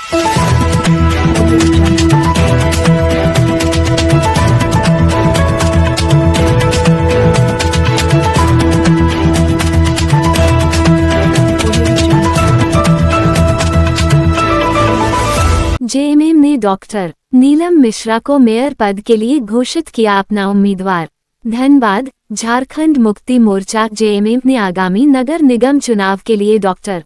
JMM ने doctor Neelam Mishra को mayor पद के लिए घोषित किया अपना उम्मीदवार। धनबाद झारखंड मुक्ति मोर्चा जेएमएम ने आगामी नगर निगम चुनाव के लिए डॉक्टर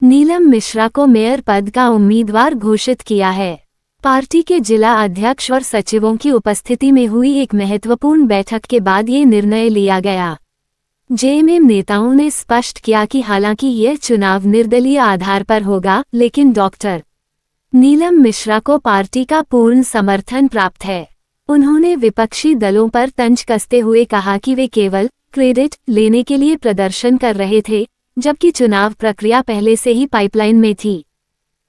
नीलम मिश्रा को मेयर पद का उम्मीदवार घोषित किया है। पार्टी के जिला अध्यक्ष और सचिवों की उपस्थिति में हुई एक महत्वपूर्ण बैठक के बाद ये निर्णय लिया गया। जेएमएम नेताओं ने स्पष्ट किया कि हालांकि यह चुनाव निर्दलीय आधार पर होगा, लेकिन डॉक्टर नीलम मिश्रा को पार्टी का पूर्ण समर्थन प्राप्त है। उन्होंने विपक्षी दलों पर तंज कसते हुए कहा कि वे केवल क्रेडिट लेने के लिए प्रदर्शन कर रहे थे, जबकि चुनाव प्रक्रिया पहले से ही पाइपलाइन में थी।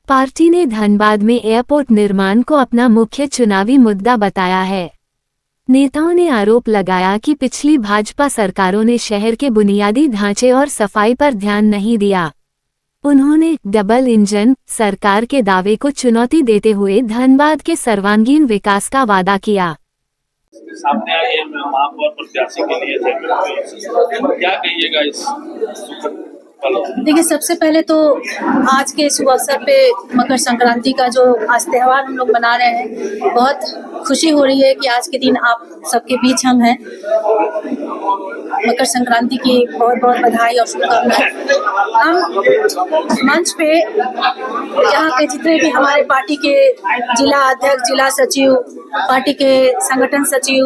पार्टी ने धनबाद में एयरपोर्ट निर्माण को अपना मुख्य चुनावी मुद्दा बताया है। नेताओं ने आरोप लगाया कि पिछली भाजपा सरकारों ने शहर के बुनियादी ढांचे और सफाई पर ध्यान नहीं दिया। उन्होंने डबल इंजन सरकार के दावे को चुनौती देते हुए धनबाद के सर्वांगीण विकास का वादा किया। सामने आए महापौर प्रत्याशी के लिए क्या कहिएगा इस? देखिए, सबसे पहले तो आज के शुभ अवसर पे मकर संक्रांति का जो आज त्यौहार हम लोग मना रहे हैं, बहुत खुशी हो रही है कि आज के दिन आप सबके बीच हम हैं। मकर संक्रांति की बहुत बहुत बधाई और शुभकामनाएं। हम मंच पे यहाँ के जितने भी हमारे पार्टी के जिला अध्यक्ष, जिला सचिव, पार्टी के संगठन सचिव,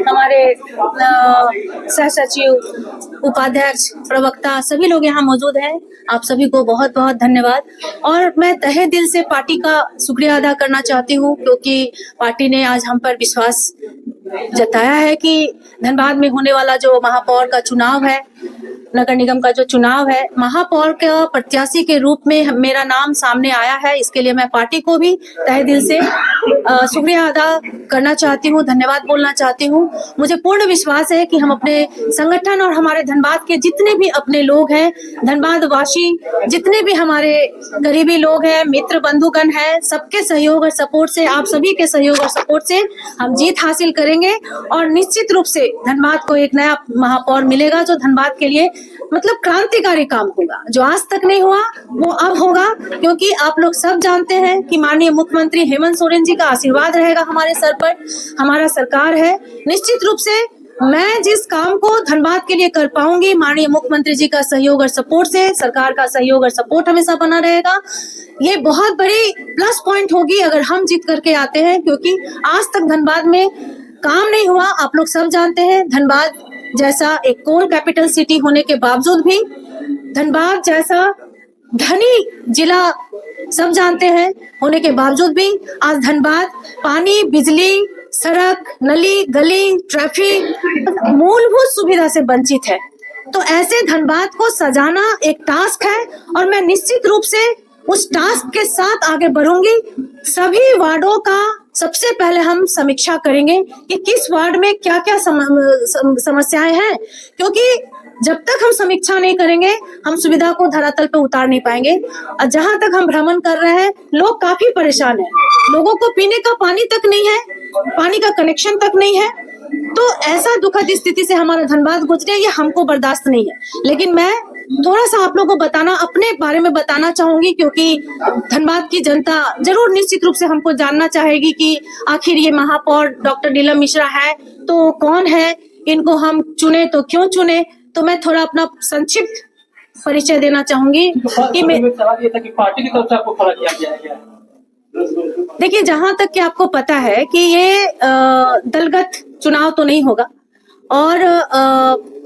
हमारे सह सचिव, उपाध्यक्ष, प्रवक्ता, सभी लोग यहाँ मौजूद हैं। आप सभी को बहुत बहुत धन्यवाद। और मैं तहे दिल से पार्टी का शुक्रिया अदा करना चाहती हूँ, क्योंकि पार्टी ने आज हम पर विश्वास जताया है कि धनबाद में होने वाला जो महापौर का चुनाव है, नगर निगम का जो चुनाव है, महापौर के प्रत्याशी के रूप में मेरा नाम सामने आया है। इसके लिए मैं पार्टी को भी तहे दिल से शुक्रिया अदा करना चाहती हूँ, धन्यवाद बोलना चाहती हूँ। मुझे पूर्ण विश्वास है कि हम अपने संगठन और हमारे धनबाद के जितने भी अपने लोग हैं, धनबाद वासी जितने भी हमारे करीबी लोग हैं, मित्र बंधुगण हैं, सबके सहयोग और सपोर्ट से, आप सभी के सहयोग और सपोर्ट से हम जीत हासिल करेंगे। और निश्चित रूप से धनबाद को एक नया महापौर मिलेगा जो धनबाद के लिए मतलब क्रांतिकारी काम होगा। जो आज तक नहीं हुआ वो अब होगा, क्योंकि आप लोग सब जानते हैं कि माननीय मुख्यमंत्री हेमंत सोरेन जी का आशीर्वाद रहेगा हमारे सर पर, हमारा सरकार है। निश्चित रूप से मैं जिस काम को धनबाद के लिए कर पाऊंगी, माननीय मुख्यमंत्री जी का सहयोग और सपोर्ट से, सरकार का सहयोग और सपोर्ट हमेशा बना रहेगा। ये बहुत बड़ी प्लस पॉइंट होगी अगर हम जीत करके आते हैं, क्योंकि आज तक धनबाद में काम नहीं हुआ। आप लोग सब जानते हैं, धनबाद जैसा एक कोर कैपिटल सिटी होने के बावजूद भी, धनबाद जैसा धनी जिला सब जानते हैं होने के बावजूद भी, आज धनबाद पानी, बिजली, सड़क, नली, गली, ट्रैफिक, मूलभूत सुविधा से वंचित है। तो ऐसे धनबाद को सजाना एक टास्क है और मैं निश्चित रूप से उस टास्क के साथ आगे बढ़ूंगी। सभी वार्डों का सबसे पहले हम समीक्षा करेंगे कि किस वार्ड में क्या क्या समस्याएं हैं, क्योंकि जब तक हम समीक्षा नहीं करेंगे हम सुविधा को धरातल पे उतार नहीं पाएंगे। और जहां तक हम भ्रमण कर रहे हैं, लोग काफी परेशान हैं, लोगों को पीने का पानी तक नहीं है, पानी का कनेक्शन तक नहीं है। तो ऐसा दुखद स्थिति से हमारा धनबाद गुजरे, ये हमको बर्दाश्त नहीं है। लेकिन मैं थोड़ा सा आप लोगों को अपने बारे में बताना चाहूंगी, क्योंकि धनबाद की जनता जरूर निश्चित रूप से हमको जानना चाहेगी कि आखिर ये महापौर डॉक्टर नीलम मिश्रा है तो कौन है, इनको हम चुने तो क्यों चुने। तो मैं थोड़ा अपना संक्षिप्त परिचय देना चाहूंगी कि मैं पार्टी की तरफ से आपको खड़ा किया गया है। देखिए, जहां तक कि आपको पता है कि ये दलगत चुनाव तो नहीं होगा और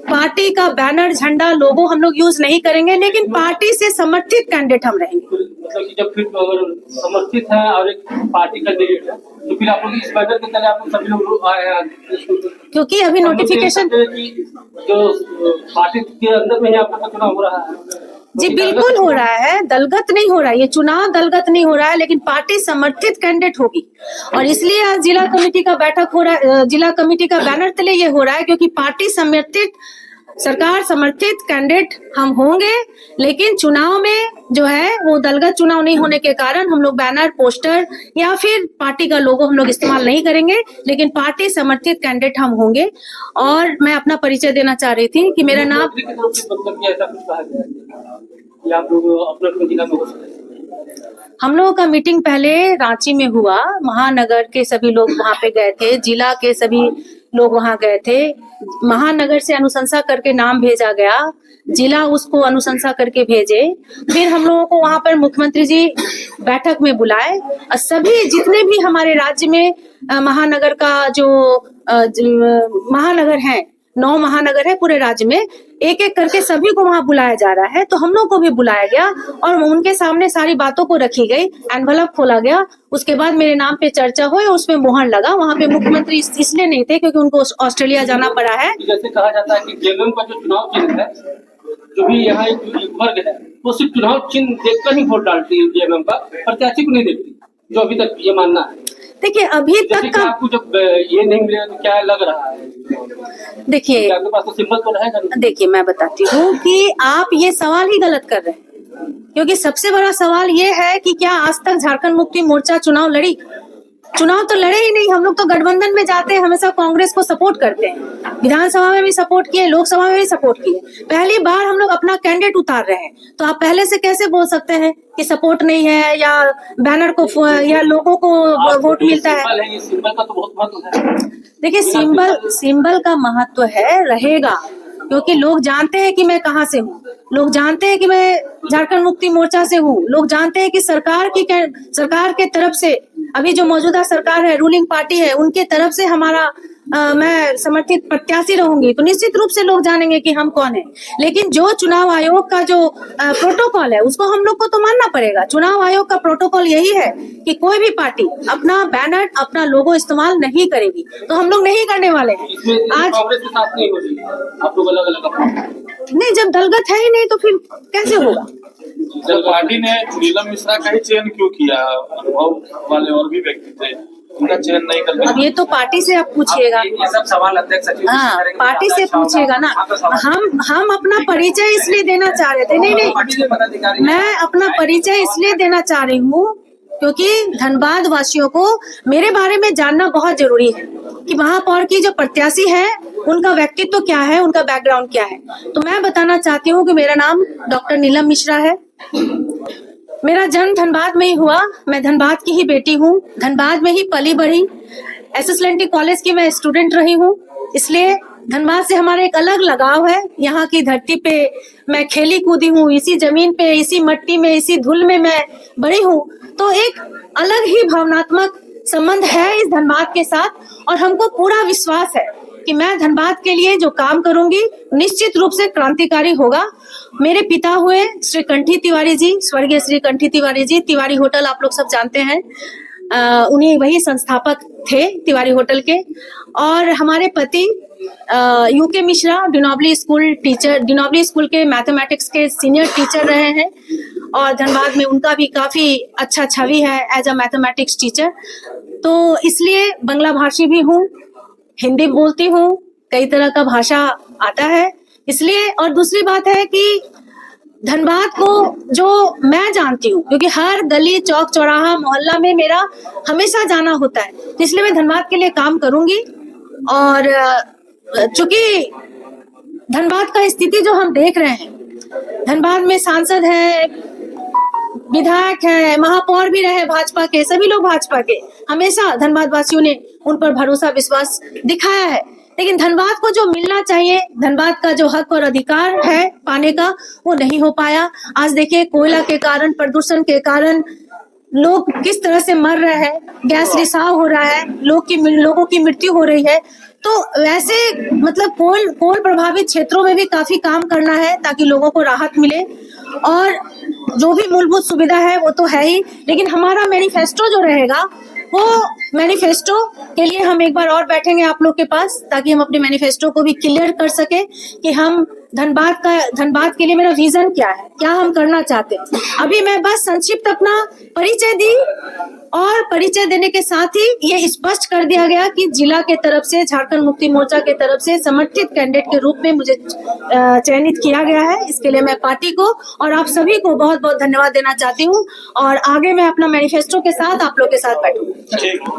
पार्टी का बैनर, झंडा, लोगो हम लोग यूज नहीं करेंगे, लेकिन पार्टी से समर्थित कैंडिडेट हम रहेंगे। मतलब कि जब फिर अगर समर्थित है और एक पार्टी कैंडिडेट है तो फिर आप लोग इस बैनर के तले आप लोग सभी लोग आए हैं, क्योंकि अभी नोटिफिकेशन जो पार्टी के अंदर में ही आप लोग का चुनाव हो रहा है। जी बिल्कुल हो रहा है, दलगत नहीं हो रहा है ये चुनाव, दलगत नहीं हो रहा है, लेकिन पार्टी समर्थित कैंडिडेट होगी। और इसलिए आज जिला कमेटी का बैठक हो रहा है, जिला कमेटी का बैनर तले ये हो रहा है, क्योंकि पार्टी समर्थित सरकार समर्थित कैंडिडेट हम होंगे, लेकिन चुनाव में जो है वो दलगत चुनाव नहीं होने के कारण हम लोग बैनर, पोस्टर या फिर पार्टी का लोगो हम लोग इस्तेमाल नहीं करेंगे, लेकिन पार्टी समर्थित कैंडिडेट हम होंगे। और मैं अपना परिचय देना चाह रही थी कि मेरा नाम, हम लोगों का मीटिंग पहले रांची में हुआ, महानगर के सभी लोग वहां पे गए थे, जिला के सभी लोग वहां गए थे, महानगर से अनुशंसा करके नाम भेजा गया, जिला उसको अनुशंसा करके भेजे, फिर हम लोगों को वहां पर मुख्यमंत्री जी बैठक में बुलाए और सभी जितने भी हमारे राज्य में महानगर का जो महानगर है, 9 महानगर है पूरे राज्य में, एक एक करके सभी को वहां बुलाया जा रहा है। तो हम लोग को भी बुलाया गया और उनके सामने सारी बातों को रखी गई, एनवलप खोला गया, उसके बाद मेरे नाम पे चर्चा हुई, उसमें मोहर लगा। वहां पे मुख्यमंत्री इसलिए नहीं थे क्योंकि उनको ऑस्ट्रेलिया जाना पड़ा है। जैसे कहा जाता है कि जेएमएम का जो चुनाव चिन्ह है, जो भी यहाँ एक वर्ग है, वो सिर्फ चुनाव चिन्ह देखकर ही वोट डालती है, जेएमएम का प्रत्याशी को नहीं देखती, जो अभी तक ये मानना है। देखिए अभी तक का आपको जब ये नहीं मिलेगा तो क्या लग रहा है? देखिए आपके पास तो सिंबल तो रहेगा। देखिए मैं बताती हूँ कि आप ये सवाल ही गलत कर रहे हैं, क्योंकि सबसे बड़ा सवाल ये है कि क्या आज तक झारखंड मुक्ति मोर्चा चुनाव लड़ी? चुनाव तो लड़े ही नहीं। हम लोग तो गठबंधन में जाते हैं, हमेशा कांग्रेस को सपोर्ट करते हैं, विधानसभा में भी सपोर्ट किए, लोकसभा में भी सपोर्ट किए। पहली बार हम लोग अपना कैंडिडेट उतार रहे हैं, तो आप पहले से कैसे बोल सकते हैं कि सपोर्ट नहीं है या बैनर को या लोगों को वोट मिलता है? ये सिंबल का तो बहुत महत्व है। देखिए सिंबल का महत्व है, रहेगा, क्योंकि लोग जानते हैं कि मैं कहाँ से हूँ, लोग जानते हैं कि मैं झारखंड मुक्ति मोर्चा से हूँ, लोग जानते हैं कि सरकार के तरफ से, अभी जो मौजूदा सरकार है, रूलिंग पार्टी है, उनके तरफ से हमारा मैं समर्थित प्रत्याशी रहूंगी, तो निश्चित रूप से लोग जानेंगे कि हम कौन है। लेकिन जो चुनाव आयोग का जो प्रोटोकॉल है, उसको हम लोग को तो मानना पड़ेगा। चुनाव आयोग का प्रोटोकॉल यही है कि कोई भी पार्टी अपना बैनर, अपना लोगो इस्तेमाल नहीं करेगी, तो हम लोग नहीं करने वाले हैं। आज कांग्रेस के साथ नहीं हो रही, आप लोग अलग अलग नहीं, जब दलगत है ही नहीं तो फिर कैसे होगा? जब पार्टी ने नीलम मिश्रा का ही चयन क्यों किया? अनुभव वाले और भी व्यक्ति थे, उनका चयन नहीं करना। अब ये तो पार्टी से आप पूछिएगा, ये सब सवाल अध्यक्ष सचिव, हाँ पार्टी से पूछिएगा ना। हम अपना परिचय इसलिए देना चाह रहे थे, नहीं, मैं अपना परिचय इसलिए देना चाह रही हूँ क्योंकि धनबाद वासियों को मेरे बारे में जानना बहुत जरूरी है कि महापौर की जो प्रत्याशी है उनका व्यक्तित्व क्या है, उनका बैकग्राउंड क्या है। तो मैं बताना चाहती हूँ कि मेरा नाम डॉक्टर नीलम मिश्रा है, मेरा जन्म धनबाद में ही हुआ, मैं धनबाद की ही बेटी हूँ, धनबाद में ही पली बढ़ी, एसएसएलएनटी कॉलेज की मैं स्टूडेंट रही हूँ, इसलिए धनबाद से हमारा एक अलग लगाव है। यहाँ की धरती पे मैं खेली कूदी हूँ, इसी जमीन पे, इसी मट्टी में, इसी धूल में मैं बड़ी हूँ, तो एक अलग ही भावनात्मक संबंध है इस धनबाद के साथ। और हमको पूरा विश्वास है कि मैं धनबाद के लिए जो काम करूंगी निश्चित रूप से क्रांतिकारी होगा। मेरे पिता हुए श्री कंठी तिवारी जी, स्वर्गीय श्री कंठी तिवारी जी, तिवारी होटल आप लोग सब जानते हैं, उन्हीं वही संस्थापक थे तिवारी होटल के। और हमारे पति यूके मिश्रा डिनोबली स्कूल के मैथमेटिक्स के सीनियर टीचर रहे हैं और धनबाद में उनका भी काफी अच्छा छवि है एज अ मैथमेटिक्स टीचर। तो इसलिए बांग्ला भाषी भी हूँ, हिंदी बोलती हूँ, कई तरह का भाषा आता है इसलिए। और दूसरी बात है कि धनबाद को जो मैं जानती हूँ, क्योंकि हर गली, चौक, चौराहा, मोहल्ला में मेरा हमेशा जाना होता है, इसलिए मैं धनबाद के लिए काम करूंगी। और चूंकि धनबाद का स्थिति जो हम देख रहे हैं, धनबाद में सांसद है, विधायक है, महापौर भी रहे भाजपा के, सभी लोग भाजपा के, हमेशा धनबाद वासियों ने उन पर भरोसा विश्वास दिखाया है। लेकिन धनबाद को जो मिलना चाहिए, धनबाद का जो हक और अधिकार है पाने का, वो नहीं हो पाया। आज देखिए कोयला के कारण, प्रदूषण के कारण लोग किस तरह से मर रहे हैं, गैस रिसाव हो रहा है, लोगों की मृत्यु हो रही है। तो वैसे मतलब कोल प्रभावित क्षेत्रों में भी काफी काम करना है ताकि लोगों को राहत मिले। और जो भी मूलभूत सुविधा है वो तो है ही, लेकिन हमारा मैनिफेस्टो जो रहेगा, वो मैनिफेस्टो के लिए हम एक बार और बैठेंगे आप लोग के पास, ताकि हम अपने मैनिफेस्टो को भी क्लियर कर सके कि हम धनबाद के लिए मेरा विजन क्या है, क्या हम करना चाहते हैं। अभी मैं बस संक्षिप्त अपना परिचय दी और परिचय देने के साथ ही ये स्पष्ट कर दिया गया कि जिला के तरफ से, झारखंड मुक्ति मोर्चा के तरफ से समर्थित कैंडिडेट के रूप में मुझे चयनित किया गया है। इसके लिए मैं पार्टी को और आप सभी को बहुत बहुत धन्यवाद देना चाहती हूँ और आगे मैं अपना मैनिफेस्टो के साथ आप लोग के साथ बैठूंगी।